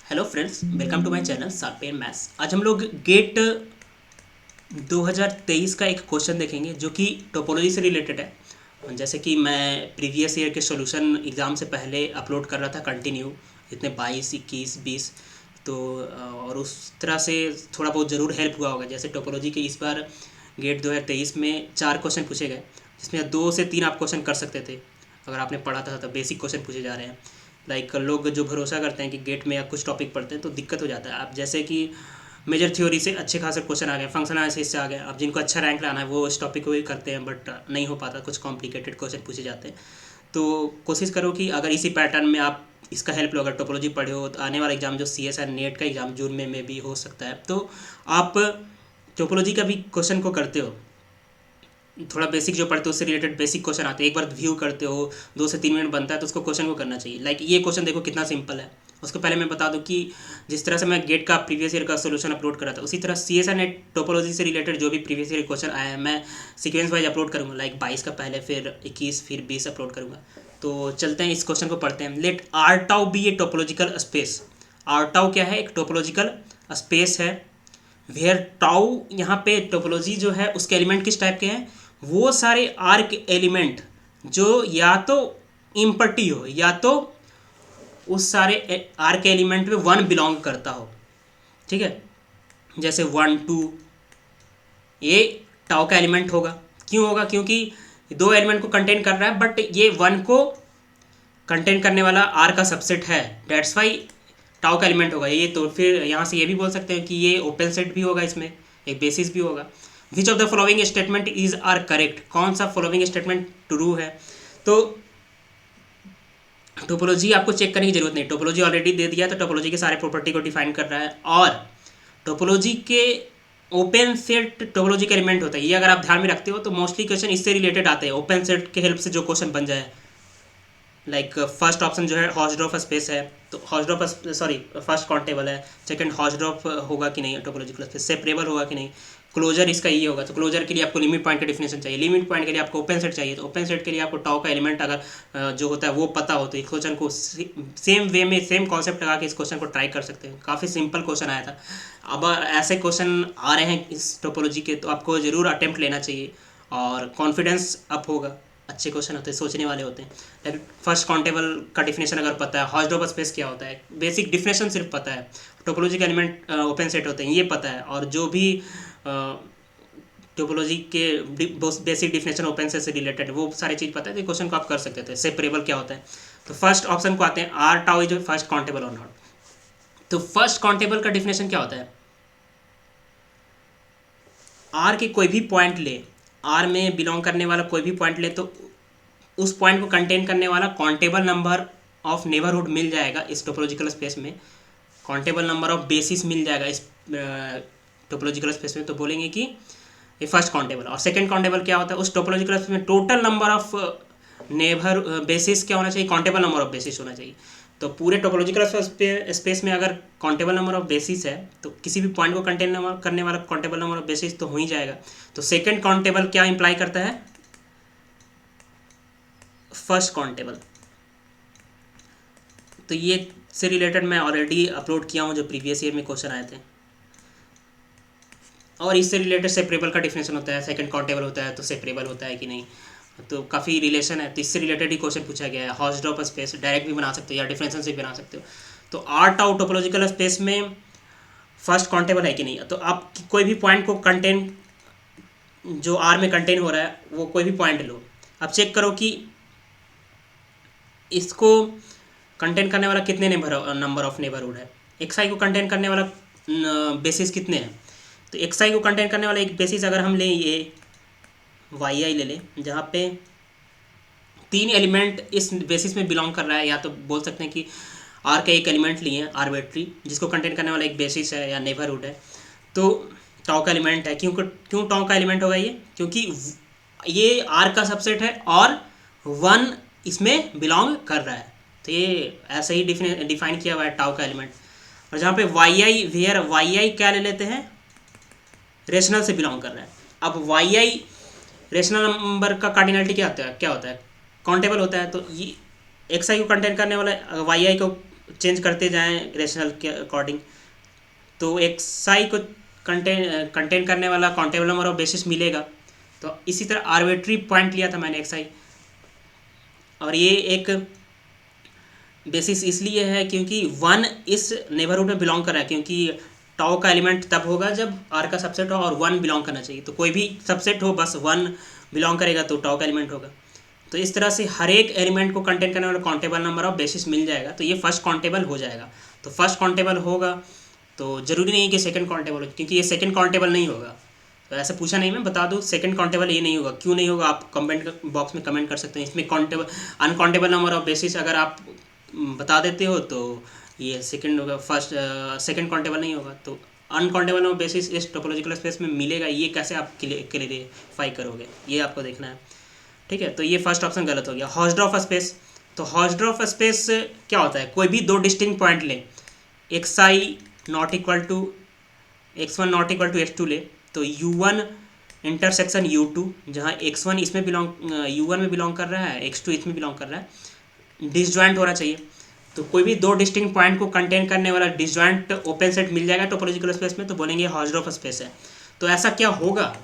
Hello friends, welcome to my channel sharpen maths. आज हम लोग गेट 2023 का एक क्वेश्चन देखेंगे जो कि टोपोलॉजी से रिलेटेड है। जैसे कि मैं प्रीवियस ईयर के सॉल्यूशन एग्ज़ाम से पहले अपलोड कर रहा था कंटिन्यू, इतने 22, 21, 20। तो और उस तरह से थोड़ा बहुत ज़रूर हेल्प हुआ होगा। जैसे टोपोलॉजी के इस बार गेट 2023 में 4 क्वेश्चन पूछे गए, जिसमें 2 से 3 आप क्वेश्चन कर सकते थे अगर आपने पढ़ा था। तो बेसिक क्वेश्चन पूछे जा रहे हैं। लाइक लोग जो भरोसा करते हैं कि गेट में या कुछ टॉपिक पढ़ते हैं तो दिक्कत हो जाता है। आप जैसे कि मेजर थ्योरी से अच्छे खासे क्वेश्चन आ गए, फंक्शन एनालिसिस से आ गए। अब जिनको अच्छा रैंक लाना है वो इस टॉपिक को ही करते हैं, बट नहीं हो पाता, कुछ कॉम्प्लिकेटेड क्वेश्चन पूछे जाते हैं। तो कोशिश करो कि अगर इसी पैटर्न में आप इसका हेल्प लो, अगर टोपोलॉजी पढ़े हो तो आने वाला एग्जाम जो सी एस है नेट का एग्ज़ाम जून में भी हो सकता है, तो आप टोपोलॉजी का भी क्वेश्चन को करते हो। थोड़ा बेसिक जो पढ़ते हो उससे रिलेटेड बेसिक क्वेश्चन आते हैं, एक बार व्यू करते हो, 2 से 3 मिनट बनता है तो उसको क्वेश्चन को करना चाहिए। लाइक ये क्वेश्चन देखो कितना सिंपल है। उसको पहले मैं बता दूं कि जिस तरह से मैं गेट का प्रीवियस ईयर का सोल्यूशन अपलोड करा था, उसी तरह सी एस नेट टोपोलॉजी से रिलेटेड जो भी प्रीवियस ईयर क्वेश्चन आया है मैं सीक्वेंस वाइज अपलोड करूँगा। लाइक 22 का पहले, फिर 21, फिर 20 अपलोड करूँगा। तो चलते हैं इस क्वेश्चन को पढ़ते हैं। Let R tau be a topological space. R tau क्या है? एक टोपोलॉजिकल स्पेस है। वेयर टाउ, यहाँ पे टोपोलॉजी जो है उसके एलिमेंट किस टाइप के हैं? वो सारे आर्क एलिमेंट जो या तो इम्पर्टी हो या तो उस सारे आर्क एलिमेंट में वन बिलोंग करता हो। ठीक है, जैसे 1, 2, ये टाउ का एलिमेंट होगा। क्यों होगा? क्योंकि 2 एलिमेंट को कंटेन कर रहा है, बट ये 1 को कंटेन करने वाला आर का सबसेट है, डेट्स वाई टाउ का एलिमेंट होगा ये। तो फिर यहाँ से ये भी बोल सकते हैं कि ये ओपन सेट भी होगा, इसमें एक बेसिस भी होगा। Which of the following statement is are correct? कौन सा फॉलोइंग स्टेटमेंट ट्रू है? तो टोपोलॉजी आपको चेक करने की जरूरत नहीं, टोपोलॉजी ऑलरेडी दे दिया, तो टोपोलॉजी के सारे प्रॉपर्टी को डिफाइन कर रहा है। और टोपोलॉजी के ओपन सेट टोपोलॉजी का एलिमेंट होता है। ये अगर आप ध्यान में रखते हो तो मोस्टली क्वेश्चन इससे रिलेटेड आते हैं, ओपन सेट के हेल्प से जो क्वेश्चन बन जाए। लाइक फर्स्ट ऑप्शन जो है हॉर्सडॉर्फ स्पेस है, तो हॉर्सडॉर्फ सॉरी फर्स्ट काउंटेबल है। सेकंड हॉर्सडॉर्फ होगा कि नहीं टोपोलॉजिकल स्पेस, सेपरेबल होगा कि नहीं। क्लोजर इसका ये होगा, तो क्लोजर के लिए आपको लिमिट पॉइंट का डिफिनेशन चाहिए, लिमिट पॉइंट के लिए आपको ओपन सेट चाहिए, तो ओपन सेट के लिए आपको टाउ का एलिमेंट अगर जो होता है वो पता हो तो इस क्वेश्चन को सेम वे में सेम कॉन्सेप्ट लगा के इस क्वेश्चन को ट्राई कर सकते हैं। काफ़ी सिंपल क्वेश्चन आया था। अब ऐसे क्वेश्चन आ रहे हैं इस टोपोलॉजी के, तो आपको ज़रूर अटेम्प्ट लेना चाहिए और कॉन्फिडेंस अप होगा। अच्छे क्वेश्चन होते हैं, सोचने वाले होते हैं। लाइक फर्स्ट काउंटेबल का डिफिनेशन अगर पता है, हॉर्सडॉर्फ स्पेस क्या होता है, बेसिक डिफिनेशन सिर्फ पता है, टोपोलॉजी के एलिमेंट ओपन सेट होते हैं ये पता है, और जो भी टोपोलॉजी के बेसिक डिफिनेशन ओपन सेट से रिलेटेड वो सारी चीज़ पता है, तो क्वेश्चन को आप कर सकते थे। सेपरेबल क्या होता है? तो फर्स्ट ऑप्शन को आते हैं, R tau is first countable और नॉट। तो फर्स्ट काउंटेबल का डिफिनेशन क्या होता है? आर के कोई भी पॉइंट ले, आर में बिलोंग करने वाला कोई भी पॉइंट ले, तो उस पॉइंट को कंटेन करने वाला काउंटेबल नंबर ऑफ नेबरहुड मिल जाएगा इस टोपोलॉजिकल स्पेस में। काउंटेबल नंबर ऑफ बेसिस मिल जाएगा इस टोपोलॉजिकल स्पेस में, तो बोलेंगे कि ये फर्स्ट काउंटेबल। और सेकंड काउंटेबल क्या होता है? उस टोपोलॉजिकल स्पेस में total number of neighbour basis क्या होना चाहिए? काउंटेबल नंबर ऑफ बेसिस होना चाहिए। तो पूरे टोपोलॉजिकल स्पेस में अगर काउंटेबल नंबर ऑफ बेसिस है तो किसी भी पॉइंट को कंटेन करने वाला काउंटेबल नंबर ऑफ बेसिस तो हो ही जाएगा। तो सेकंड काउंटेबल क्या इंप्लाई करता है? First countable. तो ये से रिलेटेड मैं ऑलरेडी अपलोड किया हूँ जो प्रीवियस ईयर में क्वेश्चन आए थे। और इससे रिलेटेड सेपरेबल का डिफिनेशन होता है, सेकंड काउंटेबल होता है तो सेपरेबल होता है कि नहीं, तो काफ़ी रिलेशन है। तो इससे रिलेटेड ही क्वेश्चन पूछा गया है। हॉर्सडॉर्फ स्पेस डायरेक्ट भी बना सकते हो या डिफरेंशियल से भी बना सकते हो। तो आर टाउ टोपोलॉजिकल स्पेस में फर्स्ट काउंटेबल है कि नहीं। तो आप कोई भी पॉइंट को कंटेन जो आर में कंटेन हो रहा है वो कोई भी पॉइंट लो, अब चेक करो कि इसको कंटेन करने वाला कितने नंबर ऑफ नेबरहुड है। एक्स आई को कंटेन करने वाला बेसिस कितने हैं? तो एक्स आई को कंटेन करने वाला एक बेसिस अगर हम लें, ये वाई आई ले लें, जहाँ पे 3 एलिमेंट इस बेसिस में बिलोंग कर रहा है, या तो बोल सकते हैं कि आर का एक एलिमेंट लिए हैं आर्बिट्री, जिसको कंटेन करने वाला एक बेसिस है या नेबरहुड है, तो टाउ का एलिमेंट है। क्यों टाउ का एलिमेंट होगा ये? क्योंकि ये आर का सबसेट है और 1 इसमें बिलोंग कर रहा है, तो ये ऐसे ही डिफाइन किया हुआ है टाउ का एलिमेंट। और जहाँ पे वाई आई, वेयर वाई आई क्या ले लेते हैं? रेशनल से बिलोंग कर रहा है। अब वाई आई रेशनल नंबर का कार्डिनलिटी क्या होता है? काउंटेबल होता है। तो ये एक्स आई को कंटेन करने वाला वाई आई को चेंज करते जाएं रेशनल के अकॉर्डिंग, तो एक साई को कंटेन करने वाला काउंटेबल नंबर ऑफ बेसिस मिलेगा। तो इसी तरह आर्बिट्री पॉइंट लिया था मैंने एक साई, और ये एक बेसिस इसलिए है क्योंकि वन इस नेबरहुड में बिलोंग कर रहा है, क्योंकि टाउ का एलिमेंट तब होगा जब आर का सबसेट हो और वन बिलोंग करना चाहिए। तो कोई भी सबसेट हो बस वन बिलोंग करेगा तो टाउ का एलिमेंट होगा। तो इस तरह से हर एक एलिमेंट को कंटेन करने वाला काउंटेबल नंबर ऑफ बेसिस मिल जाएगा, तो ये फर्स्ट काउंटेबल हो जाएगा। तो फर्स्ट काउंटेबल होगा तो ज़रूरी नहीं है कि सेकंड काउंटेबल हो, क्योंकि ये सेकंड काउंटेबल नहीं होगा। तो ऐसे पूछा नहीं, मैं बता दूँ सेकंड काउंटेबल ये नहीं होगा। क्यों नहीं होगा आप कमेंट बॉक्स में कमेंट कर सकते हैं। इसमें countable uncountable number of basis अगर आप बता देते हो तो ये सेकंड होगा, फर्स्ट सेकंड काउंटेबल नहीं होगा। तो अनकाउंटेबल नंबर बेसिस इस टोपोलॉजिकल स्पेस में मिलेगा, ये कैसे आप क्लेरिफाई करोगे, ये आपको देखना है। ठीक है, तो ये फर्स्ट ऑप्शन गलत हो गया। हॉर्स्ट्रॉफ स्पेस, तो हॉर्स्ट्रॉफ स्पेस क्या होता है, कोई भी दो डिस्टिंक्ट पॉइंट ले, x i not equal to x1 not equal to x2 ले, तो u1 इंटरसेक्शन u2, जहाँ x1 इसमें बिलोंग u1 में बिलोंग कर रहा है, x2 इसमें बिलोंग कर रहा है, डिसजॉइंट होना चाहिए। तो कोई भी दो डिस्टिंक्ट पॉइंट को कंटेन करने वाला डिसजॉइंट ओपन सेट मिल जाएगा टोपोलॉजिकल स्पेस में, तो बोलेंगे हॉर्स्ट्रॉफ स्पेस है। तो ऐसा क्या होगा,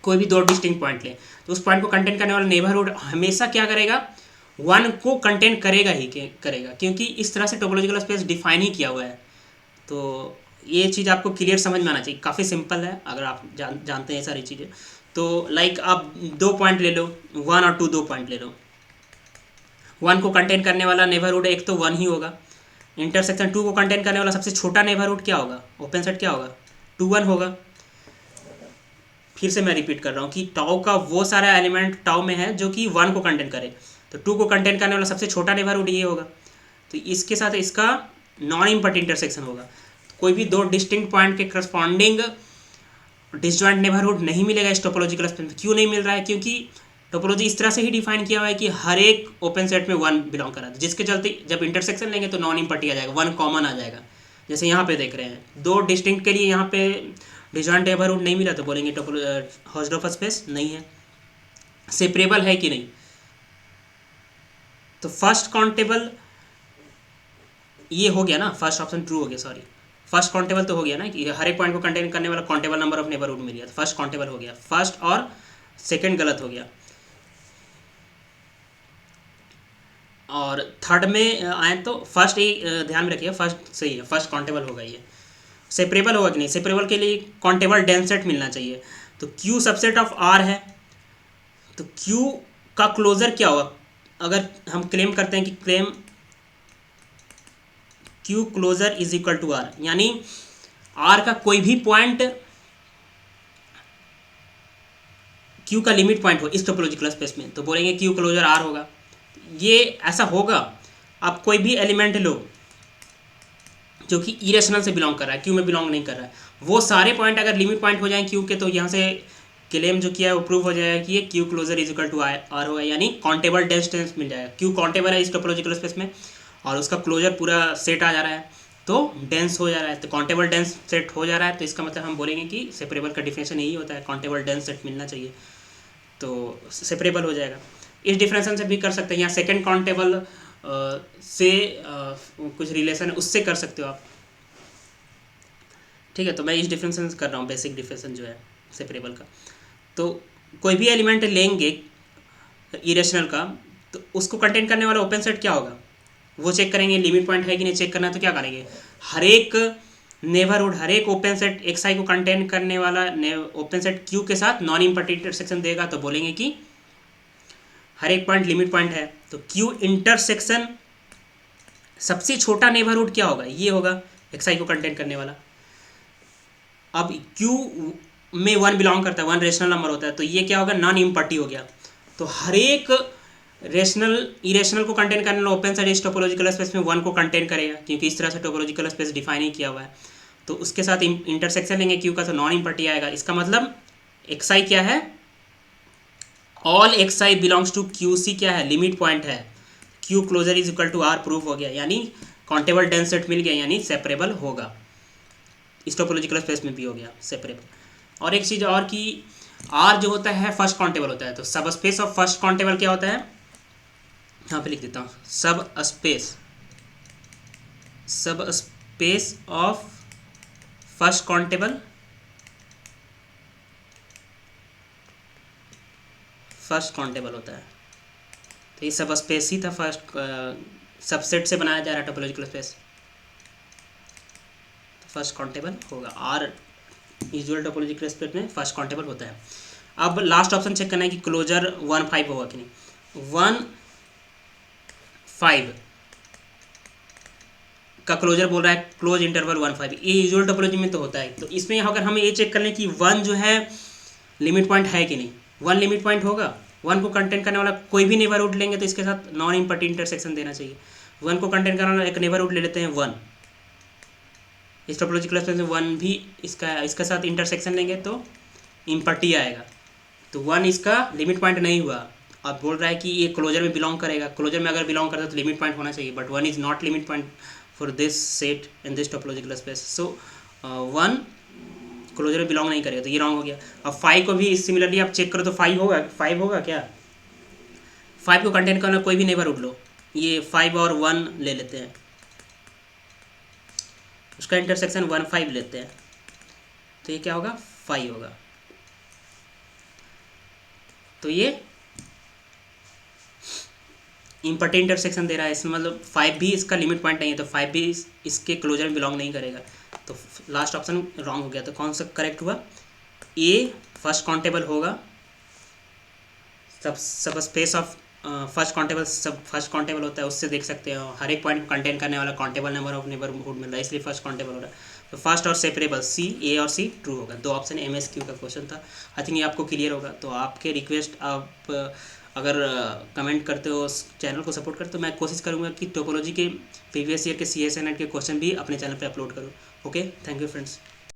कोई भी दो डिस्टिंक्ट पॉइंट ले तो उस पॉइंट को कंटेन करने वाला नेबरहुड हमेशा क्या करेगा, वन को कंटेन करेगा ही करेगा, क्योंकि इस तरह से टोपोलॉजिकल स्पेस डिफाइन ही किया हुआ है। तो ये चीज़ आपको क्लियर समझ में आना चाहिए, काफ़ी सिंपल है अगर आप जानते हैं सारी चीज़ें। तो लाइक आप दो पॉइंट ले लो, वन और टू, दो पॉइंट ले लो। वन को कंटेन करने वाला नेबरहुड एक तो वन ही होगा। इंटरसेक्शन टू को कंटेन करने वाला सबसे छोटा नेबरहुड क्या होगा, ओपन सेट क्या होगा, 2 1 होगा। फिर से मैं रिपीट कर रहा हूँ कि टाउ का वो सारा एलिमेंट टाउ में है जो कि वन को कंटेन करे, तो टू को कंटेन करने वाला सबसे छोटा नेबरहुड ये होगा। तो इसके साथ इसका नॉन इम्पॉर्ट इंटरसेक्शन होगा। कोई भी दो डिस्टिंक्ट पॉइंट के करस्पॉन्डिंग डिसजॉइंट नेबरहुड नहीं मिलेगा इस टोपोलॉजिकल स्पेस में। क्यों नहीं मिल रहा है, क्योंकि टोपोलॉजी इस तरह से ही डिफाइन किया हुआ है कि हर एक ओपन सेट में वन बिलोंग कर रहा है, जिसके चलते जब इंटरसेक्शन लेंगे तो नॉन इम्पॉर्ट आ जाएगा, वन कॉमन आ जाएगा। जैसे यहाँ पे देख रहे हैं दो डिस्टिंक्ट के लिए यहाँ पे डिसजॉइंट नेबरहुड नहीं मिला, तो बोलेंगे हॉर्स्ट्रॉफ स्पेस नहीं है। सेपरेबल है कि नहीं, तो फर्स्ट काउंटेबल ये हो गया ना, फर्स्ट ऑप्शन ट्रू हो गया, सॉरी फर्स्ट काउंटेबल तो हो गया ना कि हर एक पॉइंट को कंटेन करने वाला काउंटेबल नंबर ऑफ नेबरहुड मिल गया, तो फर्स्ट काउंटेबल हो गया, फर्स्ट और सेकंड गलत हो गया। और थर्ड में आए तो फर्स्ट ही ध्यान में रखिए, फर्स्ट सही है, फर्स्ट काउंटेबल होगा ये। सेपरेबल होगा कि नहीं, सेपरेबल के लिए काउंटेबल डेंस सेट मिलना चाहिए। तो Q सबसेट ऑफ R है, तो Q का क्लोजर क्या होगा, अगर हम क्लेम करते हैं कि claim Q closure is equal to R, यानी R का कोई भी पॉइंट Q का लिमिट पॉइंट हो इस टोपोलॉजिकल स्पेस में, तो बोलेंगे Q क्लोजर R होगा। ये ऐसा होगा, आप कोई भी एलिमेंट लो जो कि इरेशनल से बिलोंग कर रहा है, क्यू में बिलोंग नहीं कर रहा है, वो सारे पॉइंट अगर लिमिट पॉइंट हो जाएं क्यू के, तो यहाँ से क्लेम जो किया है वो प्रूव हो जाएगा कि ये Q closure is equal to R होगा, यानी काउंटेबल डेंस मिल जाएगा। क्यू काउंटेबल है इस टोपोलॉजिकल स्पेस में और उसका क्लोजर पूरा सेट आ जा रहा है, तो डेंस हो जा रहा है, तो काउंटेबल डेंस सेट हो जा रहा है। तो इसका मतलब हम बोलेंगे कि सेपरेबल का डिफिनेशन यही होता है, काउंटेबल डेंस सेट मिलना चाहिए, तो सेपरेबल हो जाएगा। इस डिफरेंशन से भी कर सकते हैं, यहाँ सेकेंड काउंटेबल से कुछ रिलेशन है उससे कर सकते हो आप। ठीक है, तो मैं इस डिफरेंशन कर रहा हूँ, बेसिक डिफरेंशन जो है सेपरेबल का। तो कोई भी एलिमेंट लेंगे इरेशनल का, तो उसको कंटेन करने वाला ओपन सेट क्या होगा वो चेक करेंगे, लिमिट पॉइंट है कि नहीं चेक करना है, तो क्या करेंगे, हर एक नेबरहुड, हर एक ओपन सेट एक्स आई को कंटेन करने वाला ओपन सेट क्यू के साथ नॉन इम्पॉर्टेंट इंटरसेक्शन देगा, तो बोलेंगे कि हर एक पॉइंट लिमिट पॉइंट है, तो क्यू इंटरसेक्शन सबसे छोटा नेबरहुड क्या होगा, ये होगा एक्स आई को कंटेन करने वाला। अब क्यू में वन बिलोंग करता है, वन रेशनल नंबर होता है, तो ये क्या होगा, नॉन इम्पॉर्टी हो गया। तो हर एक रेशनल इरेशनल को कंटेन करने वाला ओपन सेट इस टोपोलॉजिकल स्पेस में वन को कंटेन करेगा, क्योंकि इस तरह से टोपोलॉजिकल स्पेस डिफाइन ही किया हुआ है। तो उसके साथ इंटरसेक्शन लेंगे क्यू का, तो नॉन इम्पॉर्टी आएगा। इसका मतलब एक्स आई क्या है, all x i belongs to Q c क्या है, लिमिट पॉइंट है, Q closure is equal to R proof हो गया, यानी काउंटेबल डेंस सेट मिल गया, यानी सेपरेबल होगा, इस टोपोलॉजिकल स्पेस में भी हो गया सेपरेबल। और एक चीज़ और कि आर जो होता है फर्स्ट काउंटेबल होता है, तो सब स्पेस ऑफ फर्स्ट काउंटेबल क्या होता है, यहाँ पे लिख देता हूँ, सब स्पेस सब स्पेस ऑफ फर्स्ट काउंटेबल होता है। तो ये सब स्पेस ही था, फर्स्ट सबसेट से बनाया जा रहा है टोपोलॉजिकल स्पेस, फर्स्ट काउंटेबल होगा। और यूजुअल टोपोलॉजिकल स्पेस में फर्स्ट काउंटेबल होता है। अब लास्ट ऑप्शन चेक करना है कि क्लोजर 1,5 होगा कि नहीं। 1,5 का क्लोजर बोल रहा है क्लोज इंटरवल 1,5, ये यूजुअल टोपोलॉजी में तो होता है। तो इसमें अगर हमें ये चेक कर लें कि 1 जो है लिमिट पॉइंट है कि नहीं, 1 लिमिट पॉइंट होगा, 1 को कंटेंट करने वाला कोई भी नेबरहुड लेंगे तो इसके साथ नॉन इम्पटी इंटरसेक्शन देना चाहिए। 1 को कंटेंट करने वाला एक नेबरहुड ले लेते हैं 1, इस टोपोलॉजिकल स्पेस में 1 भी इसका साथ इंटरसेक्शन लेंगे तो इम्पटी आएगा। तो 1 इसका लिमिट पॉइंट नहीं हुआ। अब बोल रहा है कि ये क्लोजर में बिलोंग करेगा, क्लोजर में अगर बिलोंग करता है तो लिमिट पॉइंट होना चाहिए, but 1 is not limit point for this set in this topological space. So 1 closure में बिलोंग नहीं करेगा, तो ये रॉन्ग हो गया। अब 5 को भी सिमिलरली आप चेक करो तो 5 होगा क्या। 5 को कंटेंट करना कोई भी नेबरहुड लो, ये 5 और 1 ले लेते हैं, उसका इंटरसेक्शन 1,5 लेते हैं, तो ये क्या होगा 5 होगा। तो ये इम्पटी इंटरसेक्शन दे रहा है, इसमें मतलब 5 भी इसका लिमिट पॉइंट नहीं है, तो 5 भी इसके क्लोजर में बिलोंग नहीं करेगा। तो लास्ट ऑप्शन रॉन्ग हो गया। तो कौन सा करेक्ट हुआ, ए फर्स्ट काउंटेबल होगा, सब स्पेस ऑफ फर्स्ट काउंटेबल, सब फर्स्ट काउंटेबल होता है, उससे देख सकते हो हर एक पॉइंट कंटेन करने वाला काउंटेबल नंबर ऑफ नेबरहुड मिल रहा है, इसलिए फर्स्ट काउंटेबल हो रहा है। तो फर्स्ट और सेपरेबल सी, ए और सी ट्रू होगा। 2 ऑप्शन MSQ का क्वेश्चन था। आई थिंक ये आपको क्लियर होगा। तो आपके रिक्वेस्ट, आप अगर कमेंट करते हो, चैनल को सपोर्ट करते हो, मैं कोशिश करूँगा कि टोपोलॉजी के प्रीवियस ईयर के CSNET के क्वेश्चन भी अपने चैनल पर अपलोड करूँ। Okay, thank you friends.